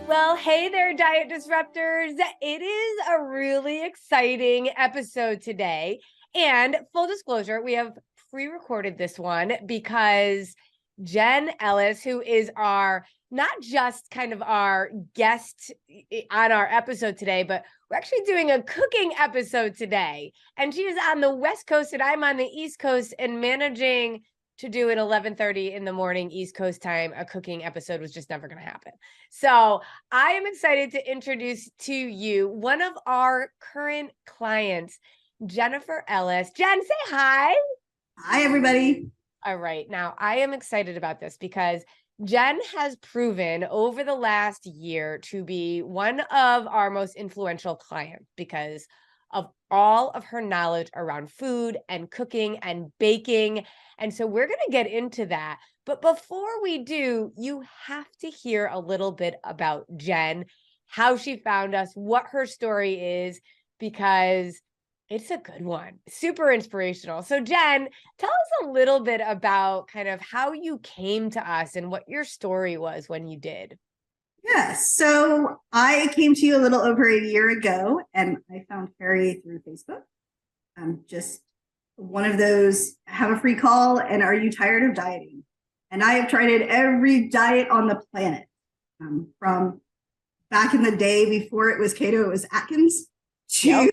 Well, hey there, Diet Disruptors. It is a really exciting episode today. And full disclosure, we have pre-recorded this one because Jen Ellis, who is not just kind of our guest on our episode today, but we're actually doing a cooking episode today. And she is on the West Coast and I'm on the East Coast, and managing to do at 11:30 in the morning East Coast time a cooking episode was just never going to happen. So I am excited to introduce to you one of our current clients, Jennifer Ellis. Jen, say hi. Hi, everybody. All right. Now, I am excited about this because Jen has proven over the last year to be one of our most influential clients because of all of her knowledge around food and cooking and baking. And so we're going to get into that. But before we do, you have to hear a little bit about Jen, how she found us, what her story is, because it's a good one, super inspirational. So Jen, tell us a little bit about kind of how you came to us and what your story was when you did. Yes. So I came to you a little over a year ago and I found Carrie through Facebook. I'm just one of those, have a free call and are you tired of dieting? And I have tried every diet on the planet, from back in the day before it was keto, it was Atkins, to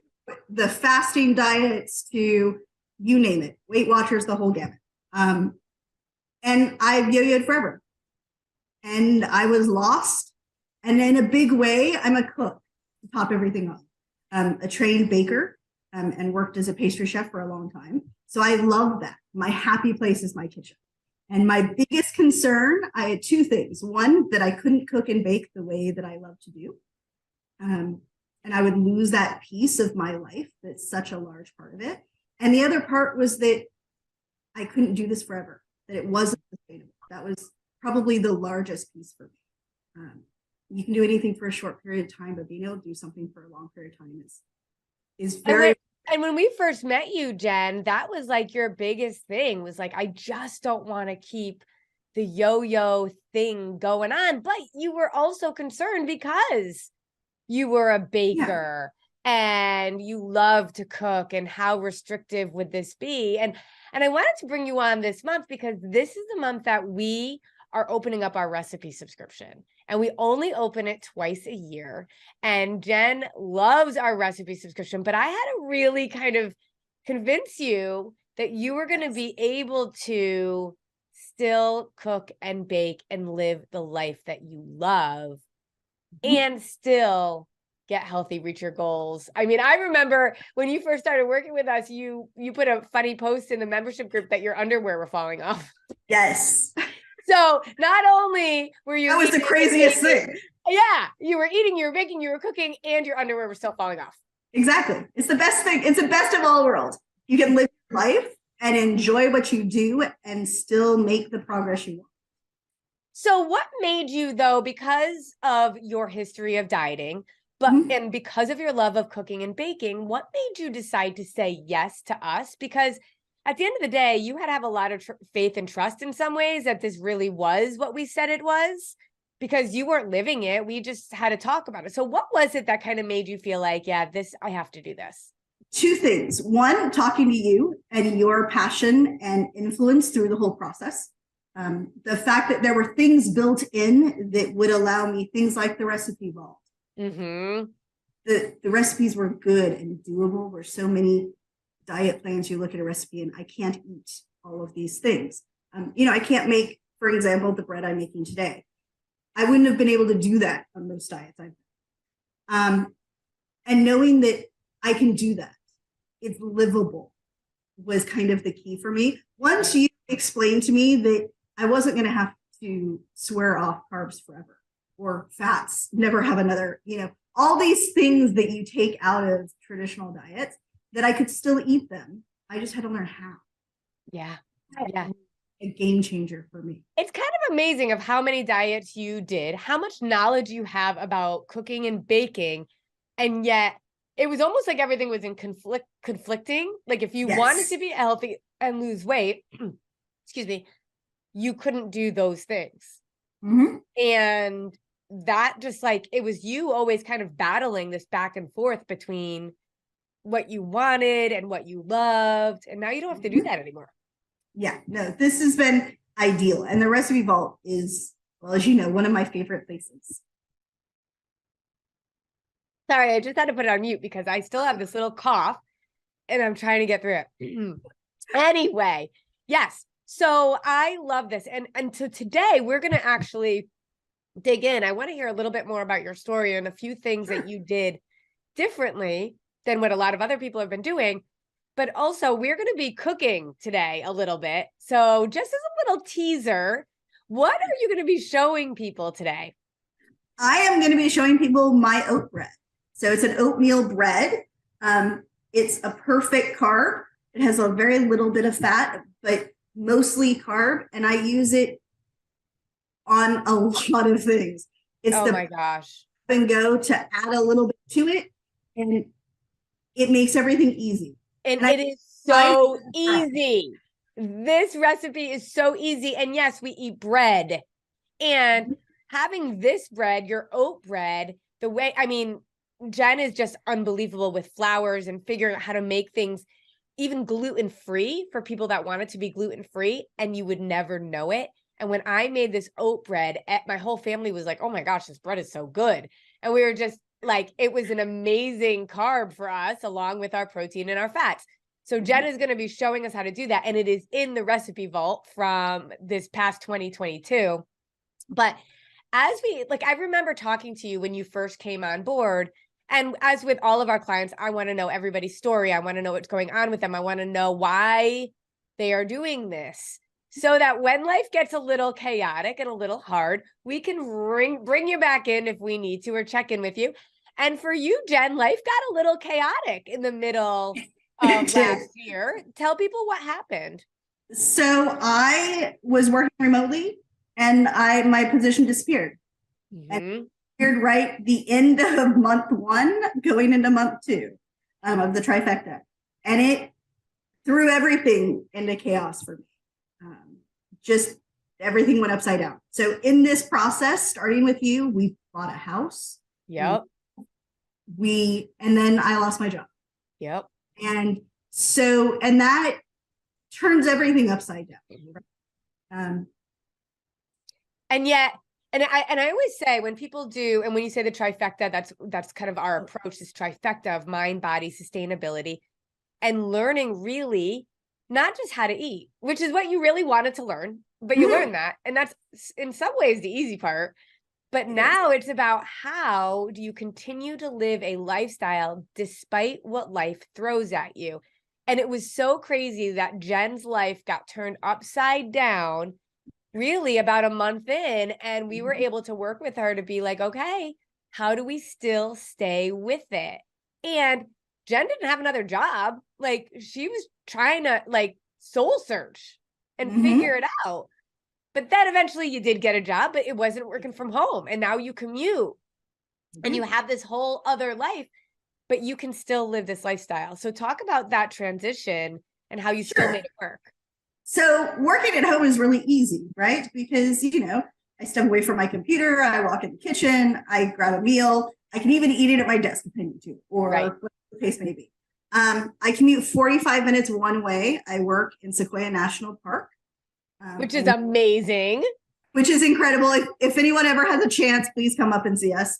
the fasting diets, to you name it, Weight Watchers, the whole gamut. And I've yo-yoed forever. And I was lost. And in a big way, I'm a cook to top everything off. A trained baker and worked as a pastry chef for a long time. So I love that. My happy place is my kitchen. And my biggest concern, I had two things. One, that I couldn't cook and bake the way that I love to do. And I would lose that piece of my life that's such a large part of it. And the other part was that I couldn't do this forever, that it wasn't sustainable. That was probably the largest piece for me. You can do anything for a short period of time, but being able to do something for a long period of time is very... And when we first met you, Jen, that was like your biggest thing, was like, I just don't want to keep the yo-yo thing going on. But you were also concerned because you were a baker and you love to cook, and how restrictive would this be? And I wanted to bring you on this month because this is the month that we are opening up our recipe subscription, and we only open it twice a year. And Jen loves our recipe subscription, but I had to really kind of convince you that you were going to be able to still cook and bake and live the life that you love and still get healthy, reach your goals. I mean, I remember when you first started working with us, you put a funny post in the membership group that your underwear were falling off. Yes. So not only were you... That was the craziest thing. Yeah. You were eating, you were baking, you were cooking, and your underwear was still falling off. Exactly. It's the best thing. It's the best of all worlds. You can live your life and enjoy what you do and still make the progress you want. So what made you, though, because of your history of dieting, and because of your love of cooking and baking, what made you decide to say yes to us? Because at the end of the day, you had to have a lot of faith and trust in some ways that this really was what we said it was, because you weren't living it. We just had to talk about it. So what was it that kind of made you feel like, yeah, I have to do this? Two things. One, talking to you and your passion and influence through the whole process. The fact that there were things built in that would allow me, things like the recipe vault. The recipes were good and doable. Where so many diet plans, you look at a recipe and I can't eat all of these things. I can't make, for example, the bread I'm making today. I wouldn't have been able to do that on most diets. And knowing that I can do that, it's livable, was kind of the key for me. Once you explained to me that I wasn't going to have to swear off carbs forever, or fats, never have another, all these things that you take out of traditional diets, that I could still eat them. I just had to learn how. Yeah. A game changer for me. It's kind of amazing of how many diets you did, how much knowledge you have about cooking and baking, and yet it was almost like everything was in conflicting. Like if you wanted to be healthy and lose weight, excuse me, you couldn't do those things. And that just like, it was you always kind of battling this back and forth between what you wanted and what you loved. And now you don't have to do that anymore. Yeah, no, this has been ideal. And the Recipe Vault is, well, as you know, one of my favorite places. Sorry, I just had to put it on mute because I still have this little cough and I'm trying to get through it. Anyway, yes. So I love this. And so today we're going to actually dig in. I want to hear a little bit more about your story and a few things that you did differently than what a lot of other people have been doing. But also, we're going to be cooking today a little bit. So just as a little teaser, what are you going to be showing people today? I am going to be showing people my oat bread. So it's an oatmeal bread. It's a perfect carb. It has a very little bit of fat, but mostly carb. And I use it on a lot of things. It's my gosh. And go to add a little bit to it. And it makes everything easy. And it is so easy. This recipe is so easy. And yes, we eat bread. And having this bread, your oat bread, the way, I mean, Jen is just unbelievable with flours and figuring out how to make things even gluten-free for people that want it to be gluten-free, and you would never know it. And when I made this oat bread, my whole family was like, oh my gosh, this bread is so good. And we were just like, it was an amazing carb for us, along with our protein and our fats. So Jen is going to be showing us how to do that. And it is in the Recipe Vault from this past 2022. But as I remember talking to you when you first came on board. And as with all of our clients, I want to know everybody's story. I want to know what's going on with them. I want to know why they are doing this, so that when life gets a little chaotic and a little hard, we can bring you back in if we need to, or check in with you. And for you, Jen, life got a little chaotic in the middle of last year. Tell people what happened. So I was working remotely, and my position disappeared. And right the end of month 1 going into month 2 of the trifecta, and it threw everything into chaos for me. Just everything went upside down. So in this process, starting with you, we bought a house. Yep. And then I lost my job. Yep. And that turns everything upside down. And yet, and I always say, when people do, and when you say the trifecta, that's kind of our approach, this trifecta of mind, body, sustainability, and learning really not just how to eat, which is what you really wanted to learn, but you learned that. And that's in some ways the easy part. But now it's about, how do you continue to live a lifestyle despite what life throws at you? And it was so crazy that Jen's life got turned upside down really about a month in, and we were able to work with her to be like, okay, how do we still stay with it? And Jen didn't have another job. Like, she was trying to soul search and figure it out. But then eventually you did get a job, but it wasn't working from home. And now you commute and you have this whole other life, but you can still live this lifestyle. So talk about that transition and how you still made it work. So working at home is really easy, right? Because, I step away from my computer, I walk in the kitchen, I grab a meal. I can even eat it at my desk if I need to, or whatever the case may be. I commute 45 minutes one way. I work in Sequoia National Park. Which is amazing. Which is incredible. If anyone ever has a chance, please come up and see us.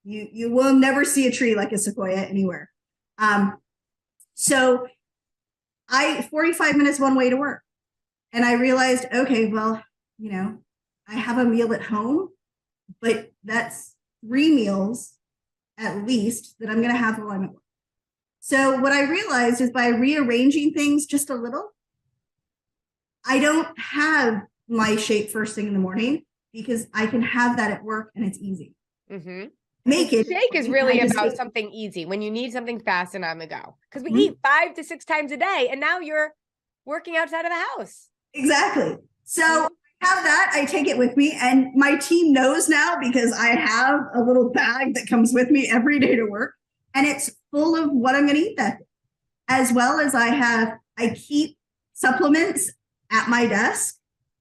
You will never see a tree like a sequoia anywhere. So 45 minutes one way to work. And I realized, okay, well, I have a meal at home, but that's 3 meals at least that I'm going to have while I'm at work. So what I realized is, by rearranging things just a little, I don't have my shake first thing in the morning, because I can have that at work and it's easy. Make it. Shake is really about something easy when you need something fast and on the go, because we eat 5 to 6 times a day, and now you're working outside of the house. Exactly. So I have that. I take it with me, and my team knows now, because I have a little bag that comes with me every day to work, and it's full of what I'm going to eat that day, as well as I keep supplements at my desk.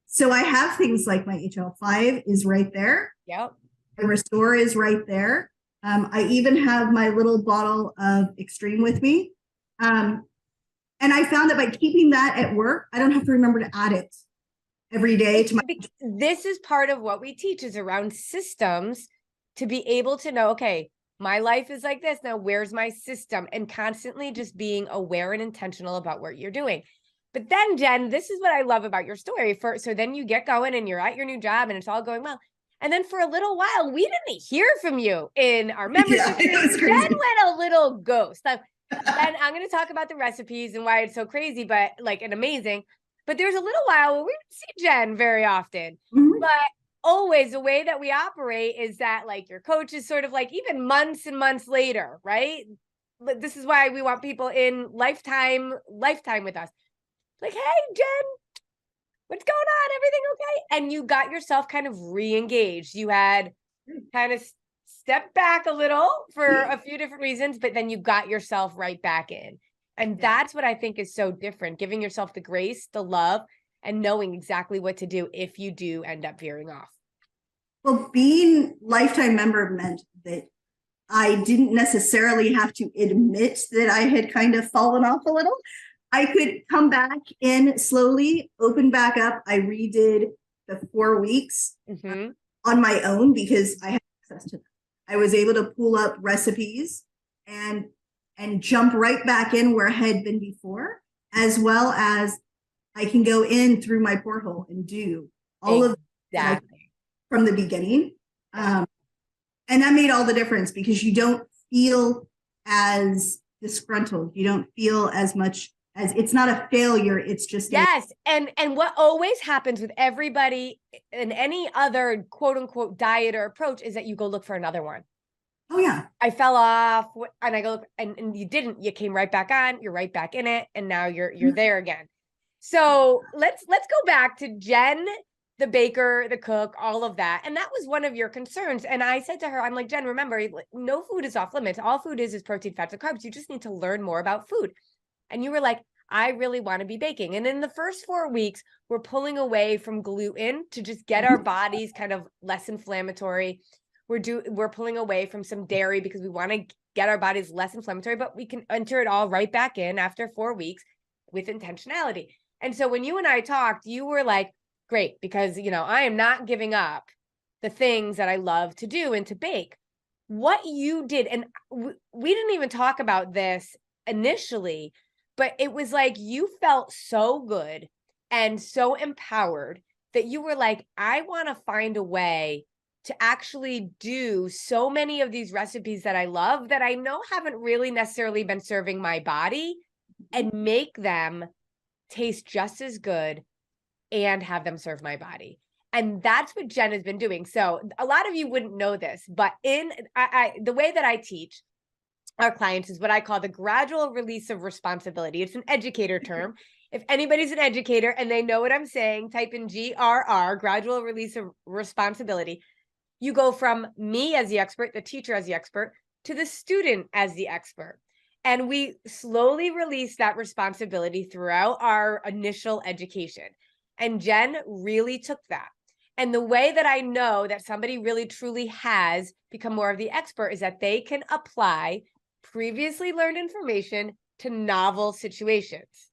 So I have things like my HL5 is right there. Yep. My Restore is right there. I even have my little bottle of Extreme with me. And I found that by keeping that at work, I don't have to remember to add it every day to my. This is part of what we teach is around systems to be able to know, okay, my life is like this. Now, where's my system? And constantly just being aware and intentional about what you're doing. But then, Jen, this is what I love about your story. So then you get going and you're at your new job and it's all going well. And then for a little while, we didn't hear from you in our membership. Yeah, it was crazy. Jen went a little ghost. And I'm going to talk about the recipes and why it's so crazy, but like and amazing. But there's a little while where we didn't see Jen very often. Mm-hmm. But always the way that we operate is that like your coach is sort of like even months and months later, right? But this is why we want people in lifetime with us. Like, hey, Jen, what's going on? Everything okay? And you got yourself kind of re-engaged. You had kind of stepped back a little for a few different reasons, but then you got yourself right back in. And that's what I think is so different, giving yourself the grace, the love, and knowing exactly what to do if you do end up veering off. Well, being lifetime member meant that I didn't necessarily have to admit that I had kind of fallen off a little. I could come back in slowly, open back up. I redid the 4 weeks on my own because I had access to them. I was able to pull up recipes and jump right back in where I had been before, as well as I can go in through my porthole and do all of that from the beginning. And that made all the difference because you don't feel as disgruntled. You don't feel as much as it's not a failure. It's just yes. And what always happens with everybody in any other quote unquote diet or approach is that you go look for another one. Oh yeah. I fell off and I go and you didn't, you came right back on, you're right back in it. And now you're there again. So let's go back to Jen, the baker, the cook, all of that. And that was one of your concerns. And I said to her, I'm like, Jen, remember, no food is off limits. All food is protein, fats, and carbs. You just need to learn more about food. And you were like, I really want to be baking. And in the first 4 weeks, we're pulling away from gluten to just get our bodies kind of less inflammatory. We're pulling away from some dairy because we want to get our bodies less inflammatory, but we can enter it all right back in after 4 weeks with intentionality. And so when you and I talked, you were like, great, because, I am not giving up the things that I love to do and to bake. What you did, and we didn't even talk about this initially, but it was like you felt so good and so empowered that you were like, I want to find a way to actually do so many of these recipes that I love that I know haven't really necessarily been serving my body and make them taste just as good and have them serve my body. And that's what Jen has been doing. So a lot of you wouldn't know this, but the way that I teach our clients is what I call the gradual release of responsibility. It's an educator term. If anybody's an educator and they know what I'm saying, type in GRR, gradual release of responsibility. You go from me as the expert, the teacher as the expert, to the student as the expert. And we slowly release that responsibility throughout our initial education. And Jen really took that. And the way that I know that somebody really truly has become more of the expert is that they can apply previously learned information to novel situations.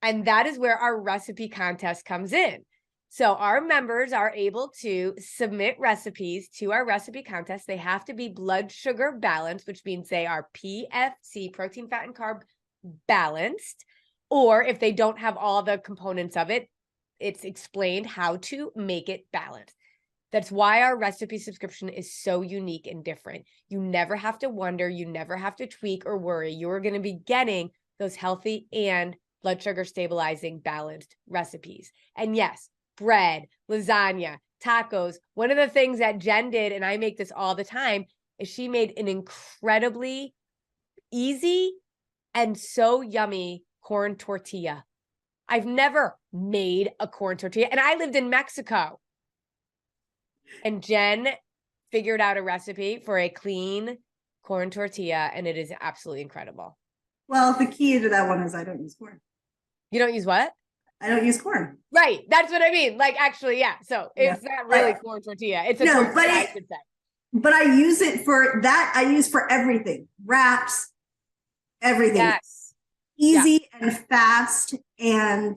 And that is where our recipe contest comes in. So our members are able to submit recipes to our recipe contest. They have to be blood sugar balanced, which means they are PFC, protein, fat, and carb balanced. Or if they don't have all the components of it, it's explained how to make it balanced. That's why our recipe subscription is so unique and different. You never have to wonder, you never have to tweak or worry. You're going to be getting those healthy and blood sugar stabilizing balanced recipes. And yes, bread, lasagna, tacos. One of the things that Jen did, and I make this all the time, is she made an incredibly easy and so yummy corn tortilla. I've never made a corn tortilla, and I lived in Mexico. And Jen figured out a recipe for a clean corn tortilla, and it is absolutely incredible. Well, the key to that one is I don't use corn. You don't use what? I don't use corn. Right. That's what I mean. Like, actually, yeah. So it's not really corn tortilla. It's a tortilla, I should say. but I use it for that. I use for everything, wraps, everything. Yes. Easy and fast. And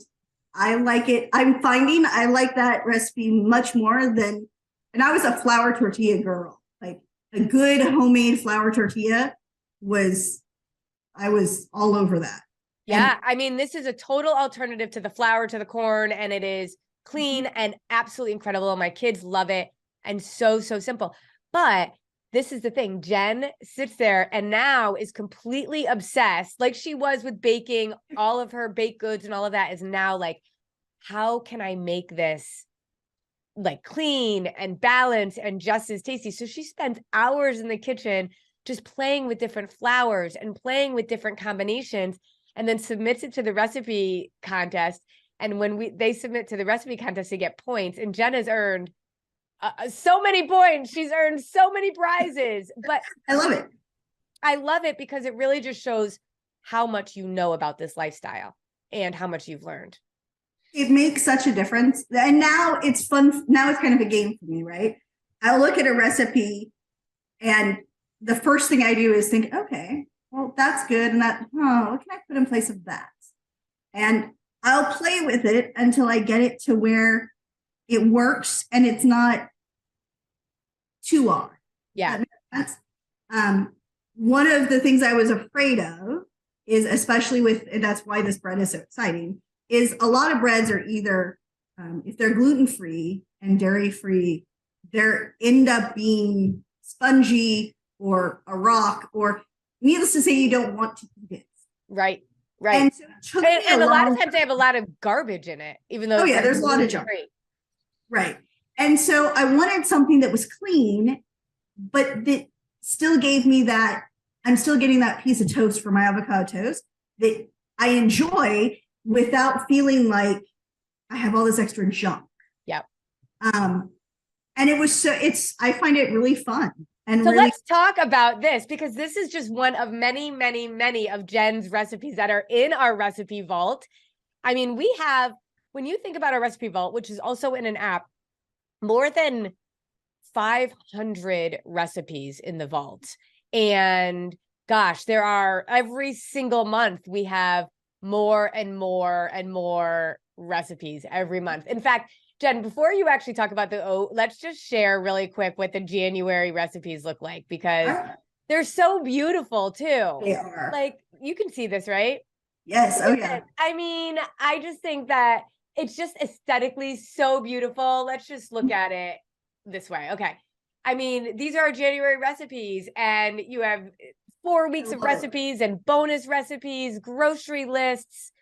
I like it. I'm finding I like that recipe much more than, and I was a flour tortilla girl. Like a good homemade flour tortilla I was all over that. Yeah. I mean, this is a total alternative to the flour, to the corn, and it is clean and absolutely incredible. My kids love it and so simple. But this is the thing. Jen sits there and now is completely obsessed, like she was with baking. All of her baked goods and all of that is now like, how can I make this like clean and balanced and just as tasty? So she spends hours in the kitchen just playing with different flours and playing with different combinations, and then submits it to the recipe contest. And when they submit to the recipe contest, they get points. And Jen has earned so many points. She's earned so many prizes. But I love it. I love it because it really just shows how much you know about this lifestyle and how much you've learned. It makes such a difference. And now it's fun. Now it's kind of a game for me, right? I'll look at a recipe and the first thing I do is think, okay, well, that's good. And that, what can I put in place of that? And I'll play with it until I get it to where it works and it's not too odd. Yeah. One of the things I was afraid of is, especially with, and that's why this bread is so exciting, is a lot of breads are either, if they're gluten-free and dairy-free, they end up being spongy or a rock, or needless to say, you don't want to eat it. Right. Right. And, so and a lot of times they have a lot of garbage in it, even though there's a lot of junk. Right. And so I wanted something that was clean, but that still gave me that, I'm still getting that piece of toast for my avocado toast that I enjoy without feeling like I have all this extra junk. Yep. And it was I find it really fun. And so really, let's talk about this, because this is just one of many of Jen's recipes that are in our recipe vault. I mean, we have, when you think about our recipe vault, which is also in an app, more than 500 recipes in the vault. And gosh, there are, every single month we have more and more recipes every month. In fact, Jen, before you actually talk about the oat, let's just share really quick what the January recipes look like, because they're so beautiful too. They are. Like, you can see this, right? Yes. Oh yeah. I mean, I just think that it's just aesthetically so beautiful. Let's just look at it this way. Okay. I mean, these are our January recipes, and you have 4 weeks of recipes and bonus recipes, grocery lists,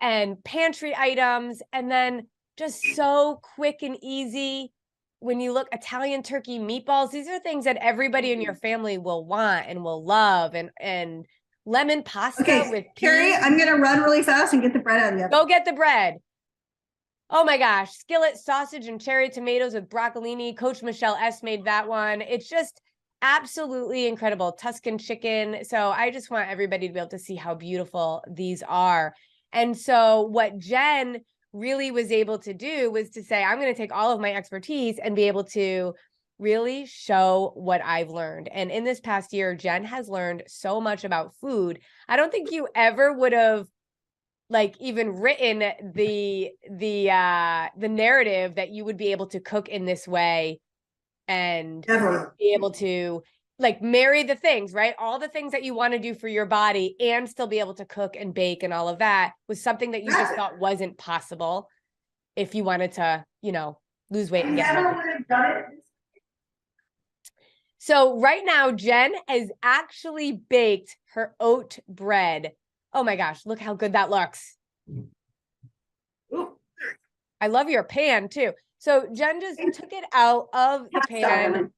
and pantry items, and then just so quick and easy. When you look, Italian turkey meatballs, these are things that everybody in your family will want and will love, and lemon pasta with Carrie, peas. I'm gonna run really fast and get the bread out of the oven. Go get the bread. Oh my gosh, skillet sausage and cherry tomatoes with broccolini. Coach Michelle S made that one. It's just absolutely incredible. Tuscan chicken. So I just want everybody to be able to see how beautiful these are. And so what Jen really was able to do was to say, I'm going to take all of my expertise and be able to really show what I've learned. And in this past year, Jen has learned so much about food. I don't think you ever would have like even written the narrative that you would be able to cook in this way and be able to like marry the things, right? All the things that you want to do for your body and still be able to cook and bake and all of that was something that you just thought wasn't possible if you wanted to, you know, lose weight and get healthy. So right now, Jen has actually baked her oat bread. Oh my gosh, look how good that looks. I love your pan too. So Jen just took it out of the pan.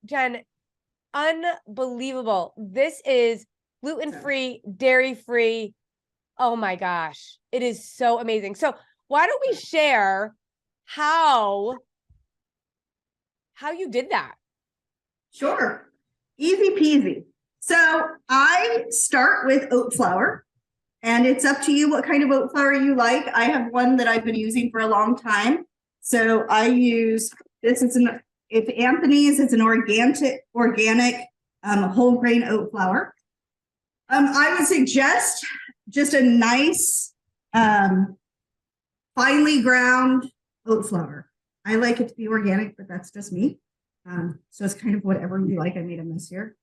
Jen, unbelievable. This is gluten-free, dairy-free. Oh my gosh, it is so amazing. So why don't we share how you did that? Sure. Easy peasy. So I start with oat flour, and it's up to you what kind of oat flour you like. I have one that I've been using for a long time. So I use, this is if Anthony's, it's an organic whole grain oat flour. I would suggest just a nice finely ground oat flour. I like it to be organic, but that's just me. So it's kind of whatever you like. I made them this year.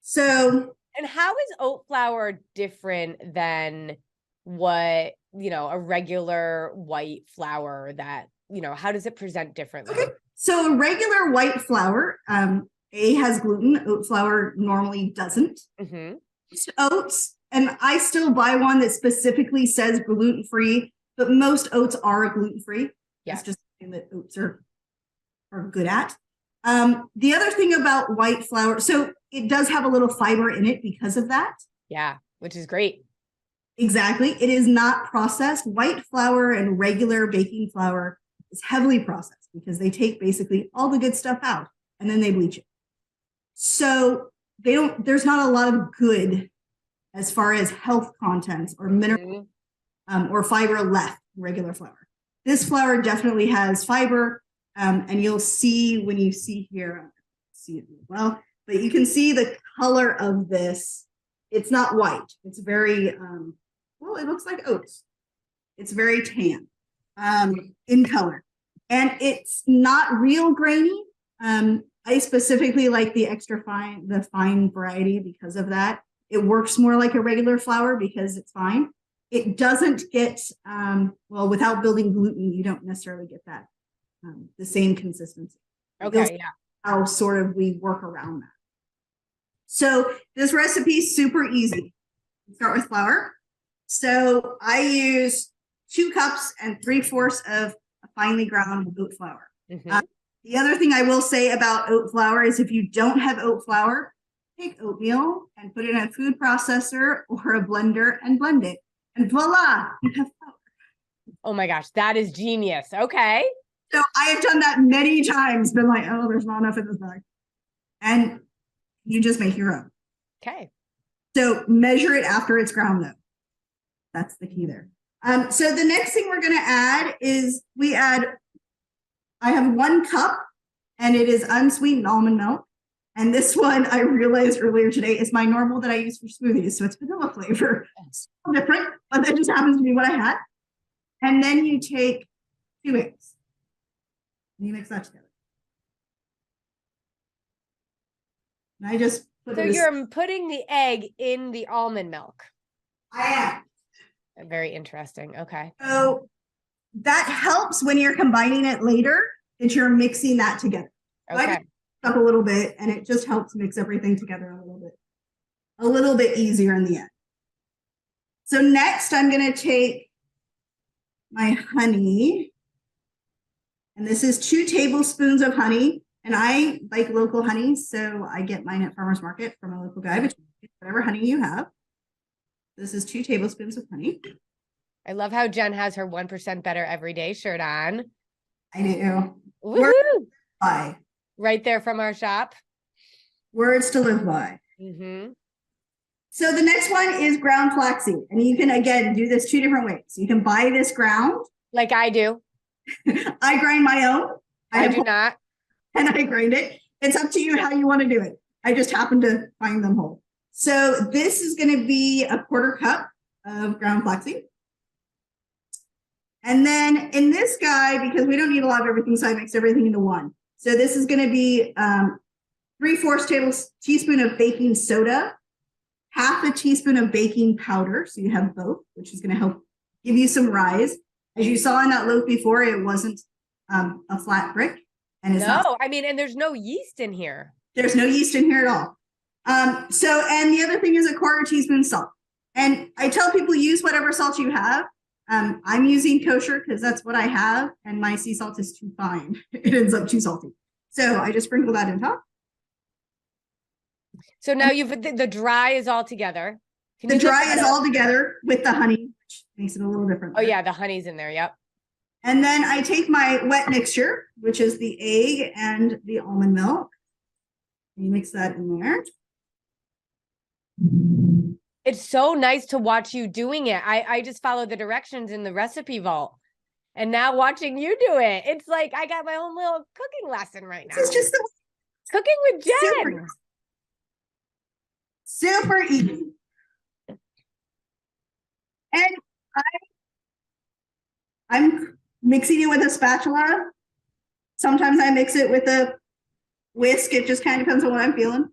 So, and how is oat flour different than what, a regular white flour that, how does it present differently? Okay. So a regular white flour, has gluten. Oat flour normally doesn't. Mm-hmm. Oats, and I still buy one that specifically says gluten-free, but most oats are gluten-free. Yeah. It's just something that oats are good at. The other thing about white flour, so it does have a little fiber in it because of that. Yeah, which is great. Exactly. It is not processed. White flour and regular baking flour is heavily processed because they take basically all the good stuff out and then they bleach it. So there's not a lot of good as far as health contents or mineral or fiber left in regular flour. This flour definitely has fiber, and you'll see when you see here, see it well, but you can see the color of this. It's not white. It's very, well, it looks like oats. It's very tan in color. And it's not real grainy. I specifically like the the fine variety because of that. It works more like a regular flour because it's fine. It doesn't get, well, without building gluten, you don't necessarily get that, the same consistency. Okay, yeah. How sort of we work around that. So this recipe is super easy. Start with flour. So I use 2 cups and 3/4 of a finely ground oat flour. Mm-hmm. The other thing I will say about oat flour is if you don't have oat flour, take oatmeal and put it in a food processor or a blender and blend it. And voila, you have flour. Oh my gosh, that is genius. Okay. So I have done that many times, been like, oh, there's not enough in this bag. And you just make your own. Okay. So measure it after it's ground though. That's the key there. So the next thing we're going to add is I have 1 cup and it is unsweetened almond milk. And this one I realized earlier today is my normal that I use for smoothies. So it's vanilla flavor. It's different, but that just happens to be what I had. And then you take 2 eggs and you mix that together. And I just put So you're putting the egg in the almond milk. I am. Very interesting. Okay. So that helps when you're combining it later that you're mixing that together. Okay. I just up a little bit and it just helps mix everything together a little bit easier in the end. So next I'm going to take my honey, and this is 2 tablespoons of honey, and I like local honey, so I get mine at farmer's market from a local guy, but whatever honey you have. This is 2 tablespoons of honey. I love how Jen has her 1% better every day shirt on. I do. Woohoo! By. Right there from our shop. Words to live by. Mm-hmm. So the next one is ground flaxseed. And you can, again, do this 2 different ways. You can buy this ground. Like I do. I grind my own. I do not. And I grind it. It's up to you how you want to do it. I just happen to find them whole. So this is going to be a 1/4 cup of ground flaxseed. And then in this guy, because we don't need a lot of everything, so I mix everything into one. So this is going to be 3/4 teaspoon of baking soda, 1/2 teaspoon of baking powder. So you have both, which is going to help give you some rise. As you saw in that loaf before, it wasn't a flat brick. And it's not. I mean, and there's no yeast in here. There's no yeast in here at all. And the other thing is a 1/4 teaspoon salt. And I tell people use whatever salt you have. I'm using kosher because that's what I have, and my sea salt is too fine. It ends up too salty. So I just sprinkle that in top. So now the dry is all together. The dry is all together with the honey, which makes it a little different. Oh yeah, the honey's in there, yep. And then I take my wet mixture, which is the egg and the almond milk. You mix that in there. It's so nice to watch you doing it. I just follow the directions in the recipe vault. And now watching you do it, it's like I got my own little cooking lesson right now. This is just the Cooking with Jen. super easy. And I'm mixing it with a spatula. Sometimes I mix it with a whisk. It just kind of depends on what I'm feeling.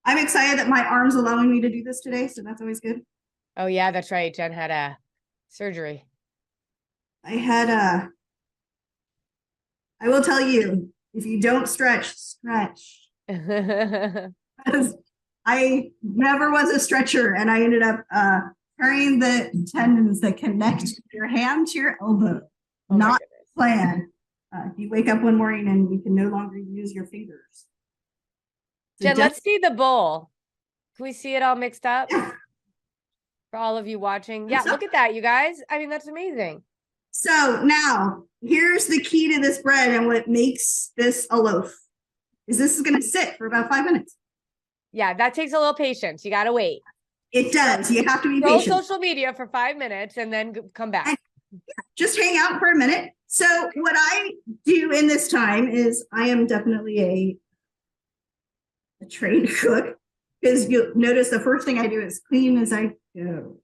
I'm excited that my arm's allowing me to do this today, so that's always good. Oh yeah, that's right. Jen had a surgery. I will tell you, if you don't stretch. Because I never was a stretcher, and I ended up tearing the tendons that connect your hand to your elbow. Oh Not planned. You wake up one morning and you can no longer use your fingers. Jen, let's see the bowl. Can we see it all mixed up? Yeah. For all of you watching. Yeah, look at that, you guys. I mean, that's amazing. So now, here's the key to this bread and what makes this a loaf. Is this is going to sit for about 5 minutes. Yeah, that takes a little patience. You got to wait. It does. You have to be Go patient. social media for 5 minutes and then come back. And just hang out for a minute. So what I do in this time is I am definitely a trained cook, because you'll notice the first thing I do is clean as I go.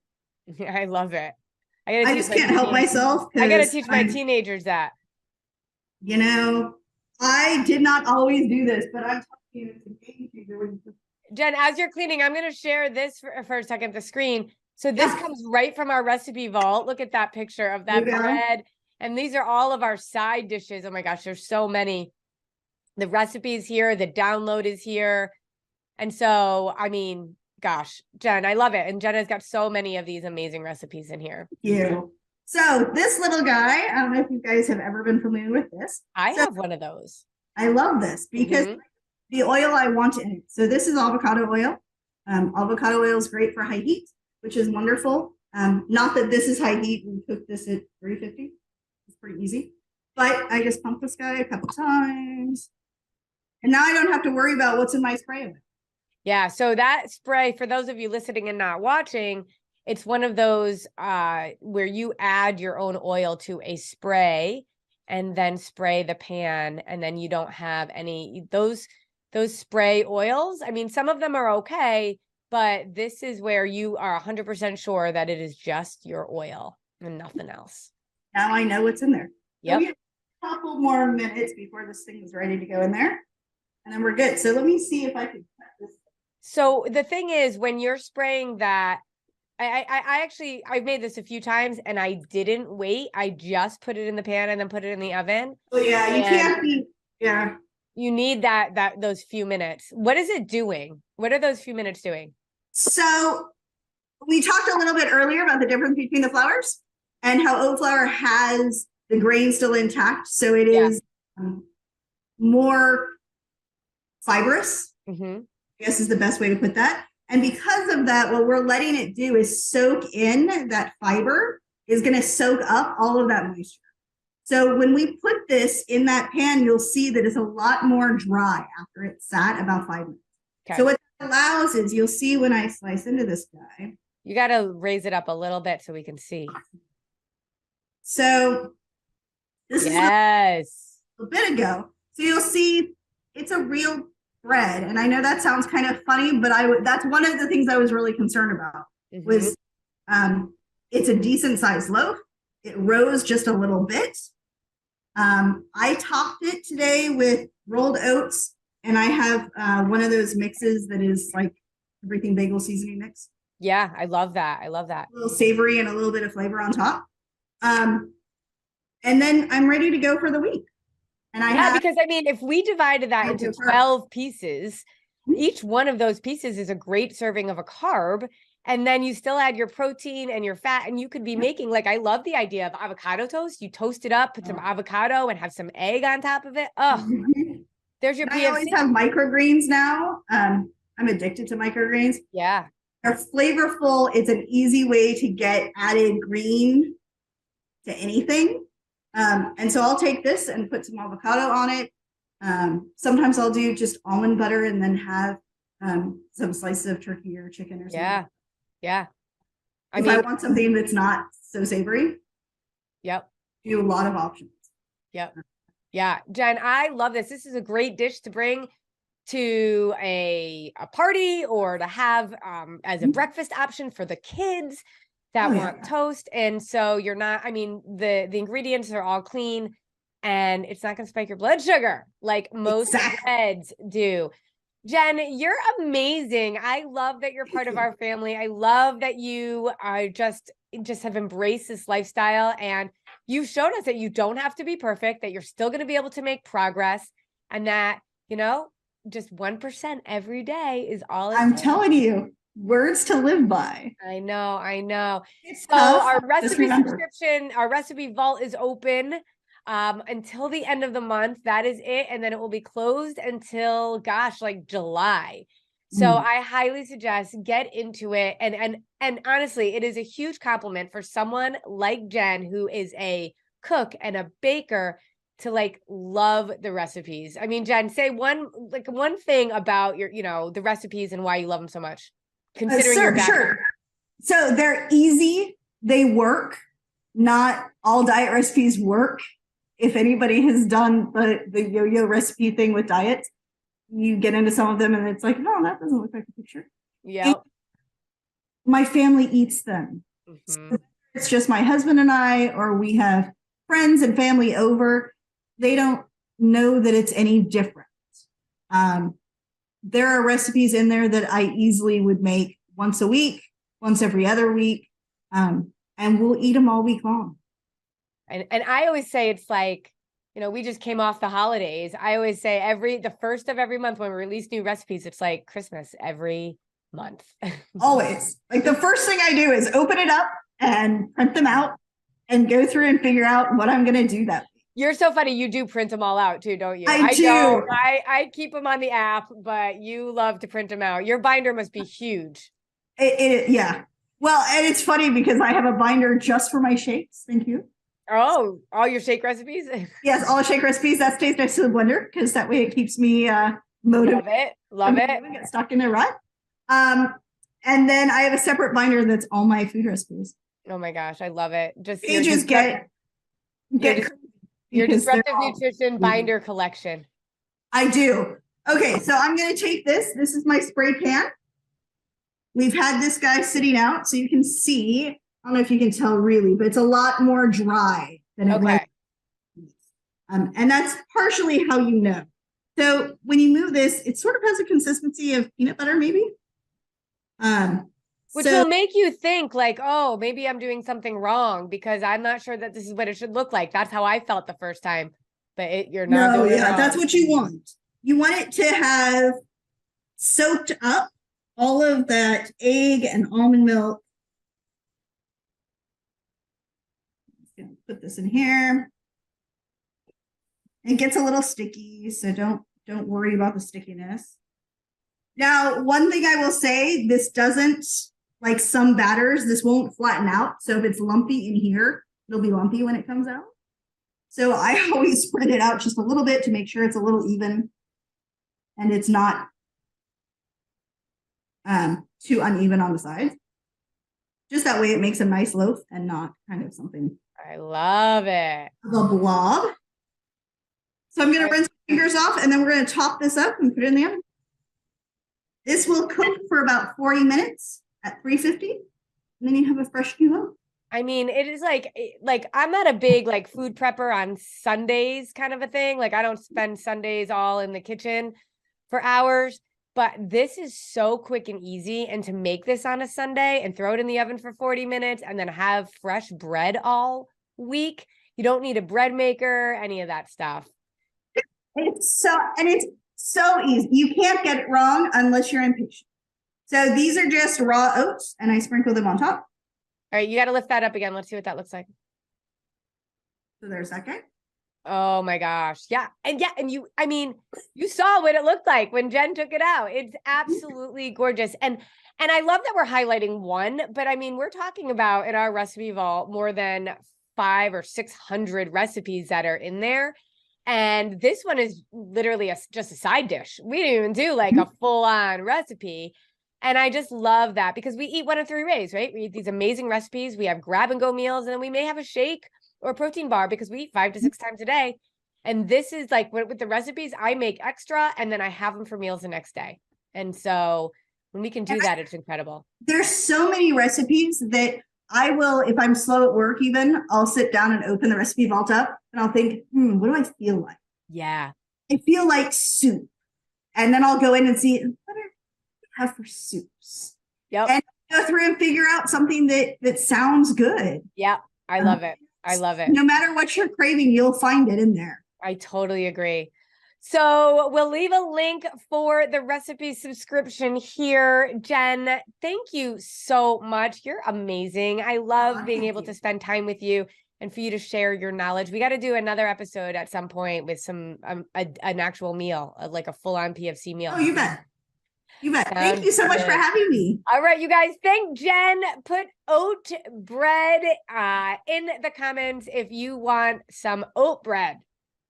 I love it. I just can't help myself. I got to teach my teenagers that. You know, I did not always do this, but I'm telling you, it's a game changer. Jen, as you're cleaning, I'm going to share this for a second, the screen. So this comes right from our recipe vault. Look at that picture of that bread. And these are all of our side dishes. Oh my gosh, there's so many. The recipe is here. The download is here. And so, I mean, gosh, Jen, I love it. And Jen has got so many of these amazing recipes in here. Thank you. So this little guy, I don't know if you guys have ever been familiar with this. I have one of those. I love this because the oil I want in it. So this is avocado oil. Avocado oil is great for high heat, which is wonderful. Not that this is high heat. We cook this at 350. It's pretty easy. But I just pump this guy a couple times. And now I don't have to worry about what's in my spray oil. Yeah, so that spray, for those of you listening and not watching, it's one of those where you add your own oil to a spray and then spray the pan, and then you don't have any those spray oils. I mean, some of them are okay, but this is where you are 100% sure that it is just your oil and nothing else. Now I know what's in there. Yep. So we have a couple more minutes before this thing is ready to go in there, and then we're good. So let me see if I can cut this. So the thing is, when you're spraying that, I've made this a few times and I didn't wait. I just put it in the pan and then put it in the oven. Oh yeah, you can't be, yeah. You need those few minutes. What is it doing? What are those few minutes doing? So we talked a little bit earlier about the difference between the flours and how oat flour has the grain still intact. So it is more fibrous. I guess is the best way to put that. And because of that, what we're letting it do is soak in that fiber, is going to soak up all of that moisture. So when we put this in that pan, you'll see that it's a lot more dry after it sat about 5 minutes. Okay. So what that allows is, you'll see when I slice into this guy. You got to raise it up a little bit so we can see. So this is a bit ago. So you'll see it's a real bread. And I know that sounds kind of funny, but that's one of the things I was really concerned about was it's a decent sized loaf. It rose just a little bit. I topped it today with rolled oats, and I have one of those mixes that is like everything bagel seasoning mix. Yeah, I love that. I love that. A little savory and a little bit of flavor on top. And then I'm ready to go for the week. And because I mean, if we divided that into 12 pieces, each one of those pieces is a great serving of a carb. And then you still add your protein and your fat, and you could be making, like, I love the idea of avocado toast. You toast it up, put some avocado and have some egg on top of it. Oh, there's your PFC. I always have microgreens now. I'm addicted to microgreens. Yeah. They're flavorful. It's an easy way to get added green to anything. And so I'll take this and put some avocado on it. Sometimes I'll do just almond butter and then have some slices of turkey or chicken or something. Yeah. I want something that's not so savory. Yep. do a lot of options. Yep. Yeah. Jen, I love this. This is a great dish to bring to a party or to have as a breakfast option for the kids that want toast. And so you're not, I mean, the ingredients are all clean and it's not going to spike your blood sugar like most breads do. Jen, you're amazing. I love that you're part of our family. I love that you are just have embraced this lifestyle, and you've shown us that you don't have to be perfect, that you're still going to be able to make progress, and that, you know, just 1% every day is all it I'm takes. telling you, words to live by. I know. It's So tough. our recipe subscription, our recipe vault is open until the end of the month. That is it. And then it will be closed until, gosh, like July. So I highly suggest get into it. And honestly, it is a huge compliment for someone like Jen, who is a cook and a baker, to like love the recipes. I mean, Jen, say one thing about your, you know, the recipes and why you love them so much. Considering your background. Sure. So they're easy. They work. Not all diet recipes work. If anybody has done the yo-yo recipe thing with diets, you get into some of them and it's like, no, that doesn't look like a picture. Yeah. My family eats them. So it's just my husband and I, or we have friends and family over. They don't know that it's any different. There are recipes in there that I easily would make once a week, once every other week, and we'll eat them all week long. And I always say it's like, you know, we just came off the holidays. I always say the first of every month when we release new recipes, it's like Christmas every month. Always. Like the first thing I do is open it up and print them out and go through and figure out what I'm going to do that week. You're so funny. You do print them all out too, don't you? I do. I keep them on the app, but you love to print them out. Your binder must be huge. Yeah. Well, and it's funny because I have a binder just for my shakes. Thank you. Oh, all your shake recipes? Yes, all the shake recipes. That stays next to the blender because that way it keeps me motivated. Love it. Get stuck in a rut. And then I have a separate binder that's all my food recipes. Oh my gosh, I love it. Just pages get your Disruptive Nutrition binder collection. I do. Okay, so I'm going to take this. This is my spray can. We've had this guy sitting out so you can see. I don't know if you can tell really, but it's a lot more dry than it was. And that's partially how you know. So when you move this, it sort of has a consistency of peanut butter, maybe. Which will make you think like, oh, maybe I'm doing something wrong because I'm not sure that this is what it should look like. That's how I felt the first time, but you're not. No, yeah, that's what you want. You want it to have soaked up all of that egg and almond milk. I'm just gonna put this in here. It gets a little sticky, so don't worry about the stickiness. Now, one thing I will say, this doesn't, like some batters, this won't flatten out. So if it's lumpy in here, it'll be lumpy when it comes out. So I always spread it out just a little bit to make sure it's a little even and it's not too uneven on the sides. Just that way it makes a nice loaf and not kind of something. I love it. The blob. So I'm going to rinse my fingers off and then we're going to top this up and put it in the oven. This will cook for about 40 minutes at 350. And then you have a fresh kilo. I mean, it is like I'm not a big like food prepper on Sundays kind of a thing. Like I don't spend Sundays all in the kitchen for hours, but this is so quick and easy. And to make this on a Sunday and throw it in the oven for 40 minutes and then have fresh bread all week, you don't need a bread maker, any of that stuff. It's so easy. You can't get it wrong unless you're impatient. So these are just raw oats and I sprinkle them on top. All right, you got to lift that up again. Let's see what that looks like. So there's that guy. Oh my gosh. Yeah. And you saw what it looked like when Jen took it out. It's absolutely gorgeous. And I love that we're highlighting one, but I mean, we're talking about in our recipe vault more than 500 or 600 recipes that are in there. And this one is literally just a side dish. We didn't even do like a full-on recipe. And I just love that because we eat one of three ways, right? We eat these amazing recipes. We have grab and go meals, and then we may have a shake or protein bar because we eat 5 to 6 times a day. And this is like with the recipes, I make extra and then I have them for meals the next day. And so when we can do that, it's incredible. There's so many recipes that I will, if I'm slow at work even, I'll sit down and open the recipe vault up and I'll think, what do I feel like? Yeah. I feel like soup. And then I'll go in and see, what do I have for soups? Yep. And go through and figure out something that sounds good. Yeah. I love it. I love it. No matter what you're craving, you'll find it in there. I totally agree. So we'll leave a link for the recipe subscription here. Jen, thank you so much. You're amazing. I love being able to spend time with you and for you to share your knowledge. We got to do another episode at some point with some an actual meal, like a full-on PFC meal. Oh, you bet. You bet. Thank you so much for having me. All right, you guys. Thank Jen. Put oat bread in the comments if you want some oat bread.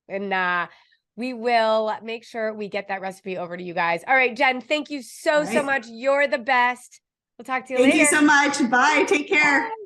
And we will make sure we get that recipe over to you guys. All right, Jen, thank you so much. You're the best. We'll talk to you later. Thank you so much. Bye. Take care. Bye.